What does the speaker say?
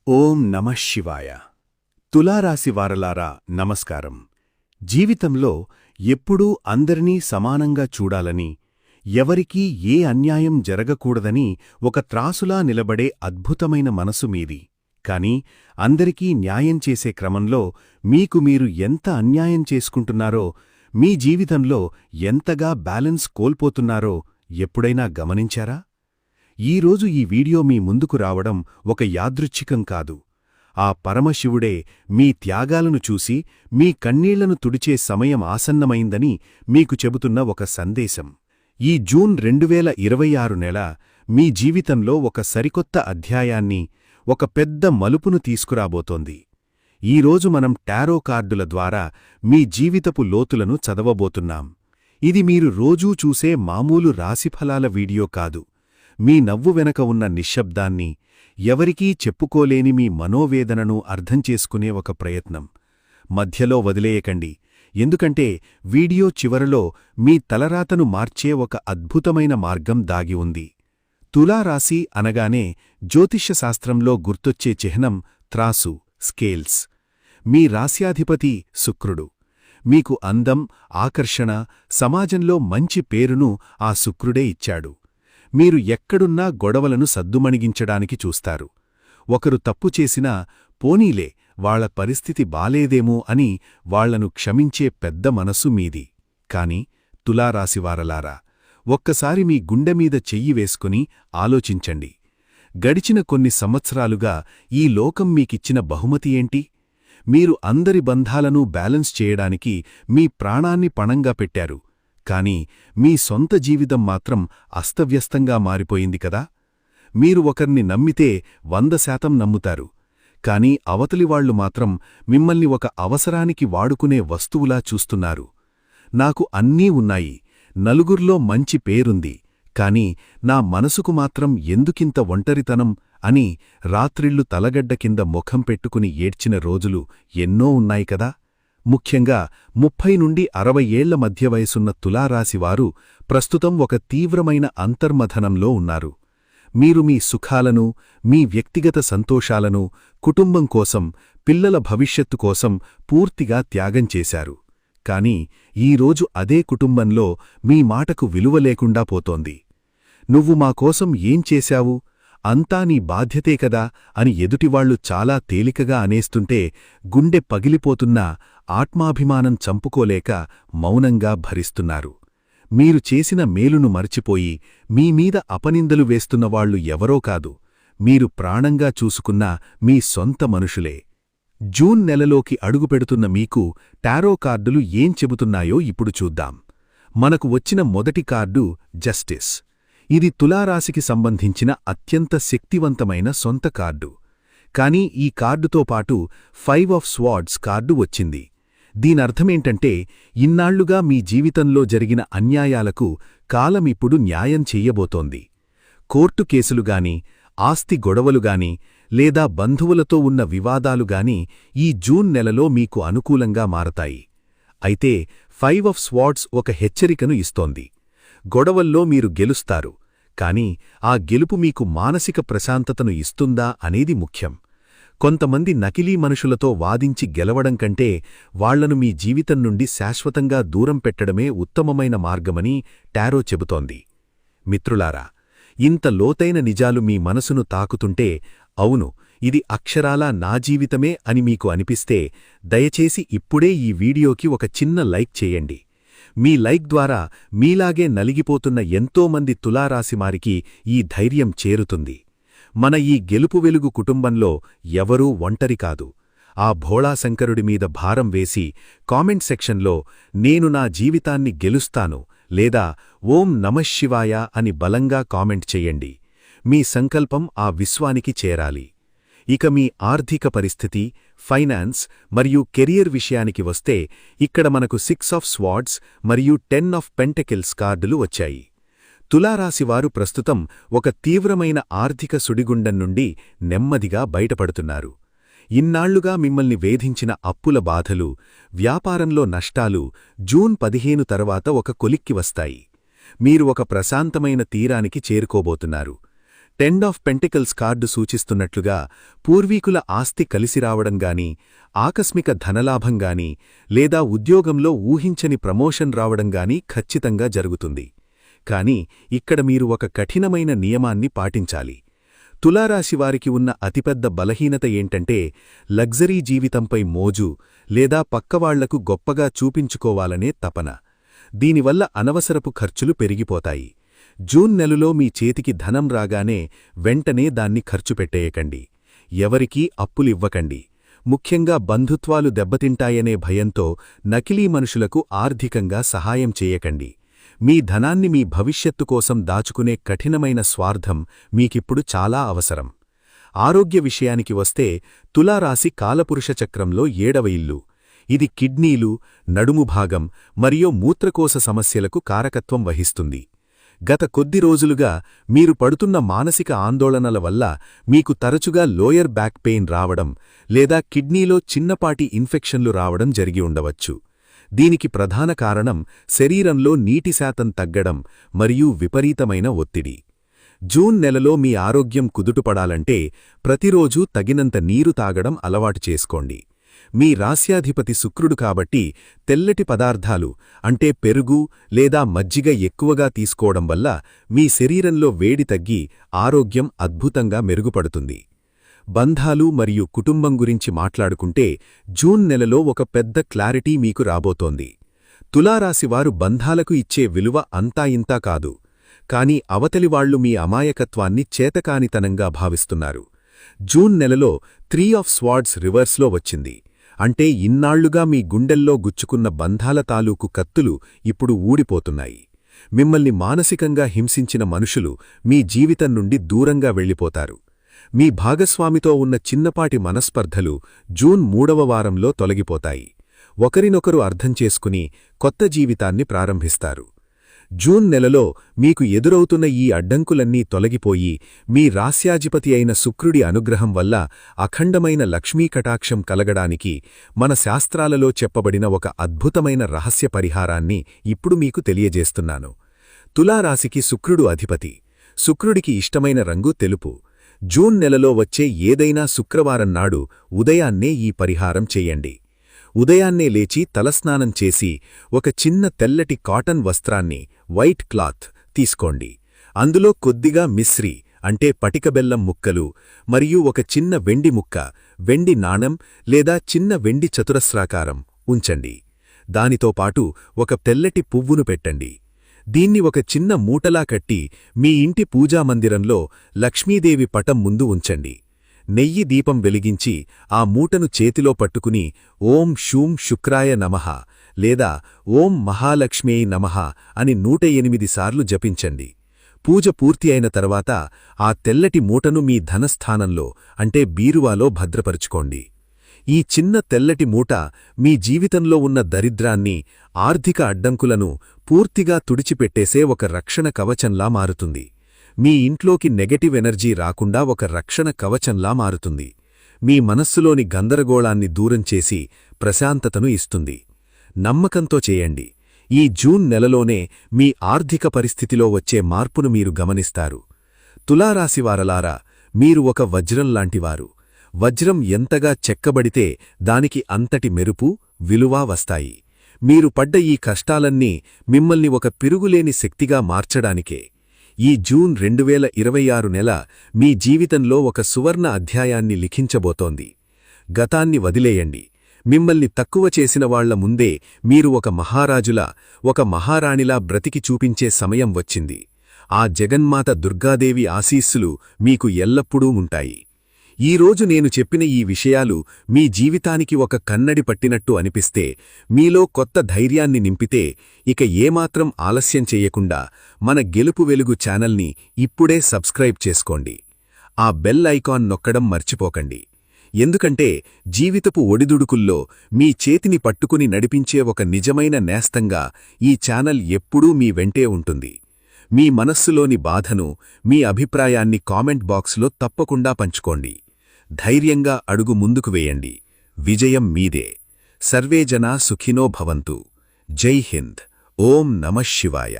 ఓం నమః శివాయ. తులారాశి వారలారా నమస్కారం. జీవితంలో ఎప్పుడూ అందరినీ సమానంగా చూడాలని, ఎవరికీ ఏ అన్యాయం జరగకూడదని ఒక త్రాసులా నిలబడే అద్భుతమైన మనసు మీది. కాని అందరికీ న్యాయం చేసే క్రమంలో మీకు మీరు ఎంత అన్యాయం చేసుకుంటున్నారో, మీ జీవితంలో ఎంతగా బ్యాలెన్స్ కోల్పోతున్నారో ఎప్పుడైనా గమనించారా? ఈరోజు ఈ వీడియో మీ ముందుకు రావడం ఒక యాదృచ్ఛికం కాదు. ఆ పరమశివుడే మీ త్యాగాలను చూసి మీ కన్నీళ్లను తుడిచే సమయం ఆసన్నమైందని మీకు చెబుతున్న ఒక సందేశం. ఈ జూన్ 2026 నెల మీ జీవితంలో ఒక సరికొత్త అధ్యాయాన్ని, ఒక పెద్ద మలుపును తీసుకురాబోతోంది. ఈరోజు మనం టారో కార్డుల ద్వారా మీ జీవితపు లోతులను చదవబోతున్నాం. ఇది మీరు రోజూ చూసే మామూలు రాశిఫలాల వీడియో కాదు. మీ నవ్వు వెనక ఉన్న నిశ్శబ్దాన్ని, ఎవరికీ చెప్పుకోలేని మీ మనోవేదనను అర్థం చేసుకునే ఒక ప్రయత్నం. మధ్యలో వదిలేయకండి, ఎందుకంటే వీడియో చివరలో మీ తలరాతను మార్చే ఒక అద్భుతమైన మార్గం దాగి ఉంది. తులారాశి అనగానే జ్యోతిష్యశాస్త్రంలో గుర్తొచ్చే చిహ్నం త్రాసు, స్కేల్స్. మీ రాశ్యాధిపతి శుక్రుడు. మీకు అందం, ఆకర్షణ, సమాజంలో మంచి పేరును ఆ శుక్రుడే ఇచ్చాడు. మీరు ఎక్కడున్నా గొడవలను సద్దుమణిగించడానికి చూస్తారు. ఒకరు తప్పు చేసినా పోనీలే, వాళ్ల పరిస్థితి బాలేదేమో అని వాళ్లను క్షమించే పెద్ద మనసు మీది. కాని తులారాశివారలారా, ఒక్కసారి మీ గుండెమీద చెయ్యి వేసుకుని ఆలోచించండి. గడిచిన కొన్ని సంవత్సరాలుగా ఈ లోకం మీకిచ్చిన బహుమతి ఏంటి? మీరు అందరి బంధాలను బ్యాలెన్స్ చేయడానికి మీ ప్రాణాన్ని పణంగా పెట్టారు. కాని మీ సొంత జీవితం మాత్రం అస్తవ్యస్తంగా మారిపోయింది కదా. మీరు ఒకర్ని నమ్మితే 100% నమ్ముతారు. కాని అవతలివాళ్లు మాత్రం మిమ్మల్ని ఒక అవసరానికి వాడుకునే వస్తువులా చూస్తున్నారు. నాకు అన్నీ ఉన్నాయి, నలుగుర్లో మంచి పేరుంది, కాని నా మనసుకు మాత్రం ఎందుకింత ఒంటరితనం అని రాత్రిళ్లు తలగడ్డ కింద ముఖం పెట్టుకుని ఏడ్చిన రోజులు ఎన్నో ఉన్నాయి కదా. ముఖ్యంగా 30 నుండి 60 ఏళ్ల మధ్య వయసున్న తులారాశివారు ప్రస్తుతం ఒక తీవ్రమైన అంతర్మథనంలో ఉన్నారు. మీరు మీ సుఖాలను, మీ వ్యక్తిగత సంతోషాలను, కుటుంబం కోసం, పిల్లల భవిష్యత్తు కోసం పూర్తిగా త్యాగం చేశారు. కాని ఈరోజు అదే కుటుంబంలో మీ మాటకు విలువ లేకుండా పోతోంది. నువ్వు మా కోసం ఏం చేశావు? అంతా నీ బాధ్యతే కదా అని ఎదుటివాళ్లు చాలా తేలికగా అనేస్తుంటే గుండె పగిలిపోతున్నా ఆత్మాభిమానం చంపుకోలేక మౌనంగా భరిస్తున్నారు. మీరు చేసిన మేలును మర్చిపోయి మీమీద అపనిందలు వేస్తున్నవాళ్లు ఎవరో కాదు, మీరు ప్రాణంగా చూసుకున్న మీ సొంత మనుషులే. జూన్ నెలలోకి అడుగుపెడుతున్న మీకు టారో కార్డులు ఏం చెబుతున్నాయో ఇప్పుడు చూద్దాం. మనకు వచ్చిన మొదటి కార్డు జస్టిస్. ఇది తులారాశికి సంబంధించిన అత్యంత శక్తివంతమైన సొంత కార్డు. కాని ఈ కార్డుతో పాటు 5 ఆఫ్ స్వార్డ్స్ కార్డు వచ్చింది. దీనర్థమేంటంటే ఇన్నాళ్లుగా మీ జీవితంలో జరిగిన అన్యాయాలకు కాలమిప్పుడు న్యాయం చెయ్యబోతోంది. కోర్టు కేసులుగాని, ఆస్తి గొడవలుగాని, లేదా బంధువులతో ఉన్న వివాదాలుగాని ఈ జూన్ నెలలో మీకు అనుకూలంగా మారతాయి. అయితే 5 ఆఫ్ స్వార్డ్స్ ఒక హెచ్చరికను ఇస్తోంది. గొడవల్లో మీరు గెలుస్తారు, కాని ఆ గెలుపు మీకు మానసిక ప్రశాంతతను ఇస్తుందా అనేది ముఖ్యం. కొంతమంది నకిలీ మనుషులతో వాదించి గెలవడం కంటే వాళ్లను మీ జీవితం నుండి శాశ్వతంగా దూరం పెట్టడమే ఉత్తమమైన మార్గమని టారో చెబుతోంది. మిత్రులారా, ఇంత లోతైన నిజాలు మీ మనసును తాకుతుంటే, అవును, ఇది అక్షరాలా నా జీవితమే అని మీకు అనిపిస్తే దయచేసి ఇప్పుడే ఈ వీడియోకి ఒక చిన్న లైక్ చేయండి. మీ లైక్ ద్వారా మీలాగే నలిగిపోతున్న ఎంతోమంది తులారాశివారికి ఈ ధైర్యం చేరుతుంది. మన ఈ గెలుపు వెలుగు కుటుంబంలో ఎవరూ ఒంటరి కాదు. ఆ భోళాశంకరుడి మీద భారం వేసి కామెంట్ సెక్షన్లో నేను నా జీవితాన్ని గెలుస్తాను లేదా ఓం నమఃశివాయ అని బలంగా కామెంట్ చెయ్యండి. మీ సంకల్పం ఆ విశ్వానికి చేరాలి. ఇక మీ ఆర్థిక పరిస్థితి, ఫైనాన్స్ మరియు కెరియర్ విషయానికి వస్తే ఇక్కడ మనకు 6 ఆఫ్ స్వార్డ్స్ మరియు 10 ఆఫ్ పెంటకిల్స్ కార్డులు వచ్చాయి. తులారాశివారు ప్రస్తుతం ఒక తీవ్రమైన ఆర్థిక సుడిగుండం నుండి నెమ్మదిగా బయటపడుతున్నారు. ఇన్నాళ్లుగా మిమ్మల్ని వేధించిన అప్పుల బాధలు, వ్యాపారంలో నష్టాలు జూన్ 15 తర్వాత ఒక కొలిక్కి వస్తాయి. మీరు ఒక ప్రశాంతమైన తీరానికి చేరుకోబోతున్నారు. 10 ఆఫ్ పెంటికల్స్ కార్డు సూచిస్తున్నట్లుగా పూర్వీకుల ఆస్తి కలిసిరావడంగాని, ఆకస్మిక ధనలాభంగాని, లేదా ఉద్యోగంలో ఊహించని ప్రమోషన్ రావడంగాని ఖచ్చితంగా జరుగుతుంది. కాని ఇక్కడ మీరు ఒక కఠినమైన నియమాన్ని పాటించాలి. తులారాశివారికి ఉన్న అతిపెద్ద బలహీనత ఏంటంటే లగ్జరీ జీవితంపై మోజు లేదా పక్కవాళ్లకు గొప్పగా చూపించుకోవాలనే తపన. దీనివల్ల అనవసరపు ఖర్చులు పెరిగిపోతాయి. జూన్ నెలలో మీ చేతికి ధనం రాగానే వెంటనే దాన్ని ఖర్చుపెట్టేయకండి. ఎవరికీ అప్పులివ్వకండి. ముఖ్యంగా బంధుత్వాలు దెబ్బతింటాయనే భయంతో నకిలీ మనుషులకు ఆర్థికంగా సహాయం చేయకండి. మీ ధనాన్ని మీ భవిష్యత్తు కోసం దాచుకునే కఠినమైన స్వార్థం మీకిప్పుడు చాలా అవసరం. ఆరోగ్య విషయానికి వస్తే తులారాశి కాలపురుష చక్రంలో 7వ ఇల్లు. ఇది కిడ్నీలు, నడుము భాగం మరియు మూత్రకోశ సమస్యలకు కారకత్వం వహిస్తుంది. గత కొద్ది రోజులుగా మీరు పడుతున్న మానసిక ఆందోళనల వల్ల మీకు తరచుగా లోయర్ బ్యాక్ పెయిన్ రావడం లేదా కిడ్నీలో చిన్నపాటి ఇన్ఫెక్షన్లు రావడం జరిగి ఉండవచ్చు. దీనికి ప్రధాన కారణం శరీరంలో నీటి శాతం తగ్గడం మరియు విపరీతమైన ఒత్తిడి. జూన్ నెలలో మీ ఆరోగ్యం కుదుటపడాలంటే ప్రతిరోజూ తగినంత నీరు తాగడం అలవాటు చేసుకోండి. మీ రాస్యాధిపతి శుక్రుడు కాబట్టి తెల్లటి పదార్థాలు అంటే పెరుగు లేదా మజ్జిగ ఎక్కువగా తీసుకోవడం వల్ల మీ శరీరంలో వేడి తగ్గి ఆరోగ్యం అద్భుతంగా మెరుగుపడుతుంది. బంధాలు మరియు కుటుంబం గురించి మాట్లాడుకుంటే జూన్ నెలలో ఒక పెద్ద క్లారిటీ మీకు రాబోతోంది. తులారాశివారు బంధాలకు ఇచ్చే విలువ అంతా ఇంతా కాదు, కాని అవతలివాళ్లు మీ అమాయకత్వాన్ని చేతకానితనంగా భావిస్తున్నారు. జూన్ నెలలో 3 ఆఫ్ స్వార్డ్స్ రివర్స్లో వచ్చింది. అంటే ఇన్నాళ్లుగా మీ గుండెల్లో గుచ్చుకున్న బంధాల తాలూకు కత్తులు ఇప్పుడు ఊడిపోతున్నాయి. మిమ్మల్ని మానసికంగా హింసించిన మనుషులు మీ జీవితం నుండి దూరంగా వెళ్ళిపోతారు. మీ భాగస్వామితో ఉన్న చిన్నపాటి మనస్పర్ధలు జూన్ 3వ వారంలో తొలగిపోతాయి. ఒకరినొకరు అర్థం చేసుకుని కొత్త జీవితాన్ని ప్రారంభిస్తారు. జూన్ నెలలో మీకు ఎదురవుతున్న ఈ అడ్డంకులన్నీ తొలగిపోయి మీ రాస్యాధిపతి అయిన శుక్రుడి అనుగ్రహం వల్ల అఖండమైన లక్ష్మీకటాక్షం కలగడానికి మన శాస్త్రాలలో చెప్పబడిన ఒక అద్భుతమైన రహస్య పరిహారాన్ని ఇప్పుడు మీకు తెలియజేస్తున్నాను. తులారాశికి శుక్రుడు అధిపతి. శుక్రుడికి ఇష్టమైన రంగు తెలుపు. జూన్ నెలలో వచ్చే ఏదైనా శుక్రవారం నాడు ఉదయాన్నే ఈ పరిహారం చెయ్యండి. ఉదయాన్నే లేచి తలస్నానం చేసి ఒక చిన్న తెల్లటి కాటన్ వస్త్రాన్ని వైట్ క్లాత్ తీసుకోండి. అందులో కొద్దిగా మిశ్రి అంటే పటికబెల్లం ముక్కలు మరియు ఒక చిన్న వెండి ముక్క, వెండి నాణం లేదా చిన్న వెండి చతురస్రాకారం ఉంచండి. దానితో పాటు ఒక తెల్లటి పువ్వును పెట్టండి. దీన్ని ఒక చిన్న మూటలా కట్టి మీ ఇంటి పూజామందిరంలో లక్ష్మీదేవి పటం ముందు ఉంచండి. నెయ్యి దీపం వెలిగించి ఆ మూటను చేతిలో పట్టుకుని ఓం షూం శుక్రాయ నమః లేదా ఓం మహాలక్ష్మ్యై నమః అని 108 సార్లు జపించండి. పూజ పూర్తి అయిన తర్వాత ఆ తెల్లటి మూటను మీ ధనస్థానంలో అంటే బీరువాలో భద్రపరుచుకోండి. ఈ చిన్న తెల్లటి మూట మీ జీవితంలో ఉన్న దరిద్రాన్ని, ఆర్థిక అడ్డంకులను పూర్తిగా తుడిచిపెట్టేసే ఒక రక్షణ కవచంలా మారుతుంది. మీ ఇంట్లోకి నెగటివ్ ఎనర్జీ రాకుండా ఒక రక్షణ కవచంలా మారుతుంది. మీ మనస్సులోని గందరగోళాన్ని దూరం చేసి ప్రశాంతతను ఇస్తుంది. నమ్మకంతో చేయండి. ఈ జూన్ నెలలోనే మీ ఆర్థిక పరిస్థితిలో వచ్చే మార్పును మీరు గమనిస్తారు. తులారాశివారలారా, మీరు ఒక వజ్రం లాంటివారు. వజ్రం ఎంతగా చెక్కబడితే దానికి అంతటి మెరుపు, విలువ వస్తాయి. మీరు పడ్డ ఈ కష్టాలన్నీ మిమ్మల్ని ఒక పిరుగులేని శక్తిగా మార్చడానికే. ఈ జూన్ 2026 నెల మీ జీవితంలో ఒక సువర్ణ అధ్యాయాన్ని లిఖించబోతోంది. గతాన్ని వదిలేయండి. మిమ్మల్ని తక్కువ చేసిన వాళ్ల ముందే మీరు ఒక మహారాజులా, ఒక మహారాణిలా బ్రతికి చూపించే సమయం వచ్చింది. ఆ జగన్మాత దుర్గాదేవి ఆశీస్సులు మీకు ఎల్లప్పుడూ ఉంటాయి. ఈరోజు నేను చెప్పిన ఈ విషయాలు మీ జీవితానికి ఒక కన్నడి పట్టినట్టు అనిపిస్తే, మీలో కొత్త ధైర్యాన్ని నింపితే, ఇక ఏమాత్రం ఆలస్యం చెయ్యకుండా మన గెలుపు వెలుగు ఛానల్ని ఇప్పుడే సబ్స్క్రైబ్ చేసుకోండి. ఆ బెల్ ఐకాన్ నొక్కడం మర్చిపోకండి. ఎందుకంటే జీవితపు ఒడిదుడుకుల్లో మీ చేతిని పట్టుకుని నడిపించే ఒక నిజమైన నేస్తంగా ఈ ఛానల్ ఎప్పుడూ మీ వెంటే ఉంటుంది. మీ మనస్సులోని బాధను, మీ అభిప్రాయాన్ని కామెంట్ బాక్స్లో తప్పకుండా పంచుకోండి. ధైర్యంగా అడుగు ముందుకు వేయండి. విజయం మీదే. సర్వే జనా సుఖినో భవంతు. జై హింద్. ఓం నమః శివాయ.